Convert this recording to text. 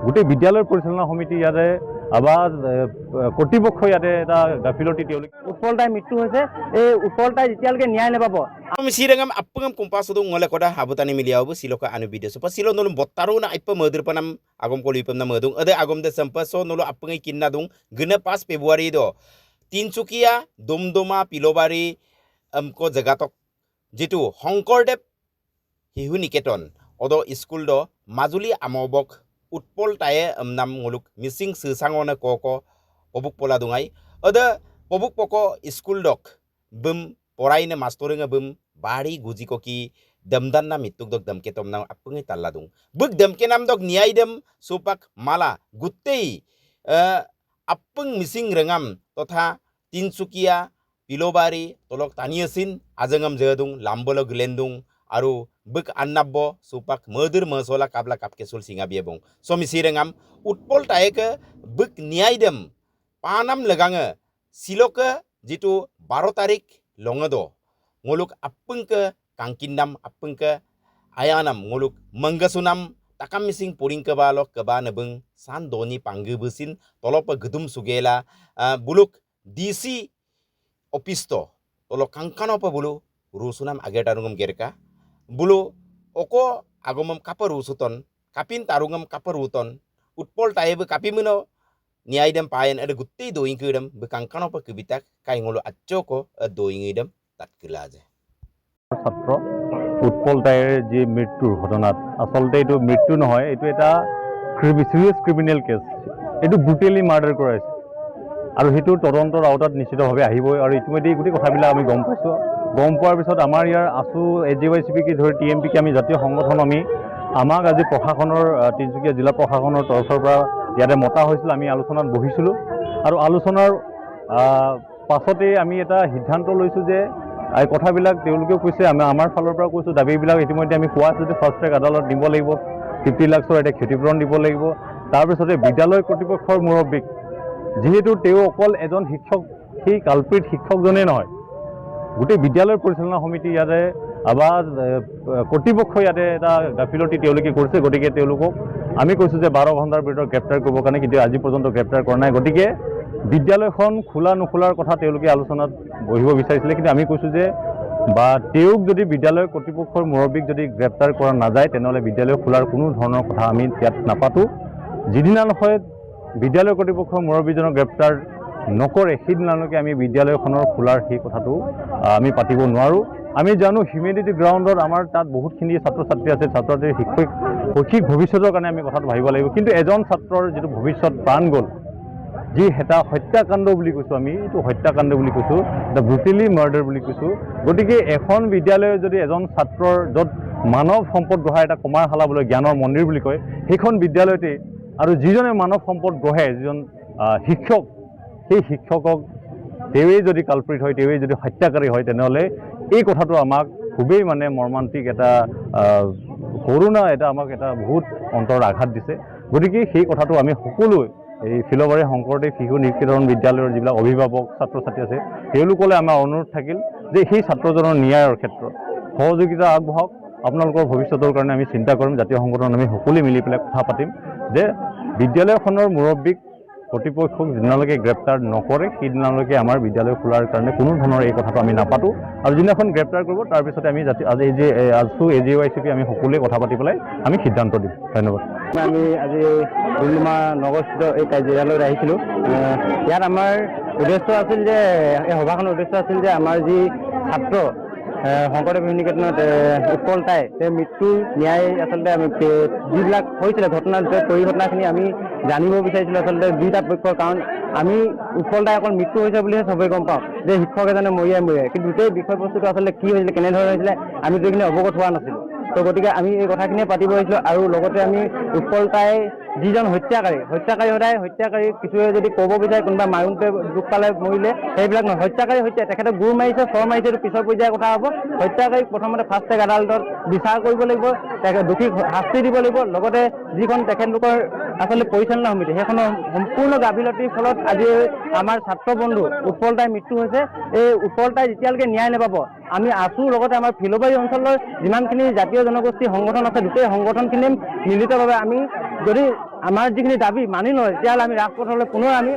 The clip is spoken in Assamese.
গোটেই বিদ্যালয় পৰিচালনা সমিতি ইয়াতে বা কৰ্তৃপক্ষ ইয়াতে এটা গাফিলতি উৎপল তাইৰ মৃত্যু হৈছে। এই উৎপল তাই যেতিয়ালৈকে ন্যায় নাপাব Sirangam apangam kumpas udung ngole koda habutani miliawu siloka anu video so pasilo nulum bottaru na ipa murder panam agom kolipam na murdung ade agom de sampa so nulu apangai kinna dung gena pas Februari do Tinsukia Dumduma Pilobari ko jagatok jitu Hongkordev hihu niketon odo school do Majuli amobok utpol taye nam nguluk missing sesangona koko pobuk pola dungai ade pobuk poko school dok bum poraine mastoringa bum bari guji koki damdan na mituk dok damke tom na apungi taladung buk damke nam dok niai dem supak mala guttei apung missing rengam totha Tinsukia Pilobari tolok taniasin ajangam jadung lambolo glendung aru buk annabbo supak murder masola kabla kapkesul singa biebong so misirengam utpol taeke buk niai dem panam lagange siloka jitu 12 tarik longado ngoluk apungke kangkindam apungke ayanam ngoluk manggasunam takam mising puring ke balok ke ba nebeng san doni panggebesin tolopa gedum sugela buluk DC opisto tolok kangkano pa bulu rusunam agetarungam gerka bulu oko agomam kapar rusuton kapin tarungam kapar ruton utpol taebe kapimino niai dem payen ada gutti doing kedem bekangkano pa kebitak kai ngolo achoko doing idem তাতকিলাজে ছাত্ৰ উৎপল তাইৰ যি মৃত্যুৰ ঘটনাত আচলতে এইটো মৃত্যু নহয় এইটো এটা সিৰিয়াছ ক্ৰিমিনেল কেছ এইটো ব্ৰুটেলি মাৰ্ডাৰ কৰা হৈছে আৰু সেইটো তদন্তৰ আওতাত নিশ্চিতভাৱে আহিবই আৰু ইতিমধ্যে গোটেই কথাবিলাক আমি গম পাইছোঁ গম পোৱাৰ পিছত আমাৰ ইয়াৰ আছু AJYCPকে ধৰি TMPকে আমি জাতীয় সংগঠন আমাক আজি প্ৰশাসনৰ তিনিচুকীয়া জিলা প্ৰশাসনৰ তৰফৰ পৰা ইয়াতে মতা হৈছিল আমি আলোচনাত বহিছিলোঁ আৰু আলোচনাৰ পাছতে আমি এটা সিদ্ধান্ত লৈছোঁ যে এই কথাবিলাক তেওঁলোকেও কৈছে আমাৰ ফালৰ পৰা কৈছোঁ দাবীবিলাক ইতিমধ্যে আমি কোৱা আছে যে ফাৰ্ষ্ট ট্ৰেক আদালত দিব লাগিব 50 লাখৰ এটা ক্ষতিপূৰণ দিব লাগিব তাৰপিছতে বিদ্যালয় কৰ্তৃপক্ষৰ মুৰব্বীক যেহেতু তেওঁ অকল এজন শিক্ষক সেই কালপিত শিক্ষকজনেই নহয় গোটেই বিদ্যালয় পৰিচালনা সমিতি ইয়াতে বা কৰ্তৃপক্ষ ইয়াতে এটা গাফিলতি তেওঁলোকে কৰিছে গতিকে তেওঁলোকক আমি কৈছোঁ যে 12 ঘণ্টাৰ ভিতৰত গ্ৰেপ্তাৰ কৰিবৰ কাৰণে কিন্তু আজি পৰ্যন্ত গ্ৰেপ্তাৰ কৰা নাই গতিকে বিদ্যালয়খন খোলা নুখোলাৰ কথা তেওঁলোকে আলোচনাত বহিব বিচাৰিছিলে কিন্তু আমি কৈছোঁ যে বা তেওঁক যদি বিদ্যালয় কৰ্তৃপক্ষৰ মুৰব্বীক যদি গ্ৰেপ্তাৰ কৰা নাযায় তেনেহ'লে বিদ্যালয় খোলাৰ কোনো ধৰণৰ কথা আমি ইয়াত নাপাতোঁ যিদিনা নহয় বিদ্যালয় কৰ্তৃপক্ষৰ মুৰব্বীজনক গ্ৰেপ্তাৰ নকৰে সেইদিনালৈকে আমি বিদ্যালয়খনৰ খোলাৰ সেই কথাটো আমি পাতিব নোৱাৰোঁ আমি জানো হিউমেনিটি গ্ৰাউণ্ডত আমাৰ তাত বহুতখিনি ছাত্ৰ ছাত্ৰী আছে ছাত্ৰ ছাত্ৰীৰ শৈক্ষিক ভৱিষ্যতৰ কাৰণে আমি কথাটো ভাবিব লাগিব কিন্তু এজন ছাত্ৰৰ যিটো ভৱিষ্যত প্ৰাণ গ'ল যি এটা হত্যাকাণ্ড বুলি কৈছোঁ আমি এইটো হত্যাকাণ্ড বুলি কৈছোঁ এটা ব্ৰুটেলি মাৰ্ডাৰ বুলি কৈছোঁ গতিকে এখন বিদ্যালয়ৰ যদি এজন ছাত্ৰৰ য'ত মানৱ সম্পদ গঢ়াৰ এটা কমাৰশালা বুলি জ্ঞানৰ মন্দিৰ বুলি কয় সেইখন বিদ্যালয়তে আৰু যিজনে মানৱ সম্পদ গঢ়ে যিজন শিক্ষক সেই শিক্ষকক তেওঁৱেই যদি কালপ্ৰিট হয় তেওঁৱেই যদি হত্যাকাৰী হয় তেনেহ'লে এই কথাটো আমাক খুবেই মানে মৰ্মান্তিক এটা কৰোণা এটা আমাক এটা বহুত অন্তৰত আঘাত দিছে গতিকে সেই কথাটো আমি সকলোৱে এই ফিলবাৰী শংকৰদেৱ শিশু নিকেতন বিদ্যালয়ৰ যিবিলাক অভিভাৱক ছাত্ৰ ছাত্ৰী আছে তেওঁলোকলৈ আমাৰ অনুৰোধ থাকিল যে সেই ছাত্ৰজনৰ ন্যায়ৰ ক্ষেত্ৰত সহযোগিতা আগবঢ়াওক আপোনালোকৰ ভৱিষ্যতৰ কাৰণে আমি চিন্তা কৰিম জাতীয় সংগঠন আমি সকলোৱে মিলি পেলাই কথা পাতিম যে বিদ্যালয়খনৰ মুৰব্বীক কৰ্তৃপক্ষক যিদিনালৈকে গ্ৰেপ্তাৰ নকৰে সেইদিনালৈকে আমাৰ বিদ্যালয় খোলাৰ কাৰণে কোনো ধৰণৰ এই কথাটো আমি নাপাতোঁ আৰু যিদিনাখন গ্ৰেপ্তাৰ কৰিব তাৰপিছতে আমি আছু AJYCP আমি সকলোৱে কথা পাতি পেলাই আমি সিদ্ধান্ত দিম ধন্যবাদ আমি আজি ডুমডুমা নগৰস্থিত এই কাৰ্যালয়ত আহিছিলোঁ ইয়াত আমাৰ উদ্দেশ্য আছিল যে এই সভাখনৰ উদ্দেশ্য আছিল যে আমাৰ যি ছাত্ৰ শংকৰদেৱ শিশু নিকেতনত উৎপল তাই তেওঁৰ মৃত্যুৰ ন্যায় আচলতে আমি যিবিলাক হৈছিলে ঘটনাৰ পৰিঘটনাখিনি আমি জানিব বিচাৰিছিলোঁ আচলতে দুইটা পক্ষৰ কাৰণ আমি উৎপল তাই অকল মৃত্যু হৈছে বুলিহে চবেই গম পাওঁ যে শিক্ষক এজনে মৰিয়াই কিন্তু গোটেই বিষয়বস্তুটো আচলতে কি হৈছিলে কেনেধৰণে হৈছিলে আমি গোটেইখিনি অৱগত হোৱা নাছিলোঁ তো গতিকে আমি এই কথাখিনিয়ে পাতিব আহিছিলোঁ আৰু লগতে আমি উৎপল তাই যিজন হত্যাকাৰী সদায় হত্যাকাৰী কিছুৱে যদি ক'ব বিচাৰে কোনোবা মাৰোঁতে দুখ পালে মৰিলে সেইবিলাক নহয় হত্যাকাৰী হত্যা তেখেতে গুৰ মাৰিছে চৰ মাৰিছে এইটো পিছৰ পৰ্যায়ৰ কথা হ'ব হত্যাকাৰীক প্ৰথমতে ফাৰ্ষ্ট ট্ৰেক আদালতত বিচাৰ কৰিব লাগিব তেখেত দোষীক শাস্তি দিব লাগিব লগতে যিখন তেখেতলোকৰ আচলতে পৰিচালনা সমিতি সেইখনৰ সম্পূৰ্ণ গাফিলতিৰ ফলত আজি আমাৰ ছাত্ৰ বন্ধু উৎপল তাইৰ মৃত্যু হৈছে এই উৎপল তাই যেতিয়ালৈকে ন্যায় নাপাব আমি আছু লগতে আমাৰ ফিলবাৰী অঞ্চলৰ যিমানখিনি জাতীয় জনগোষ্ঠী সংগঠন আছে গোটেই সংগঠনখিনি মিলিতভাৱে আমি যদি আমাৰ যিখিনি দাবী মানি লয় তেতিয়াহ'লে আমি ৰাজপথলৈ পুনৰ আমি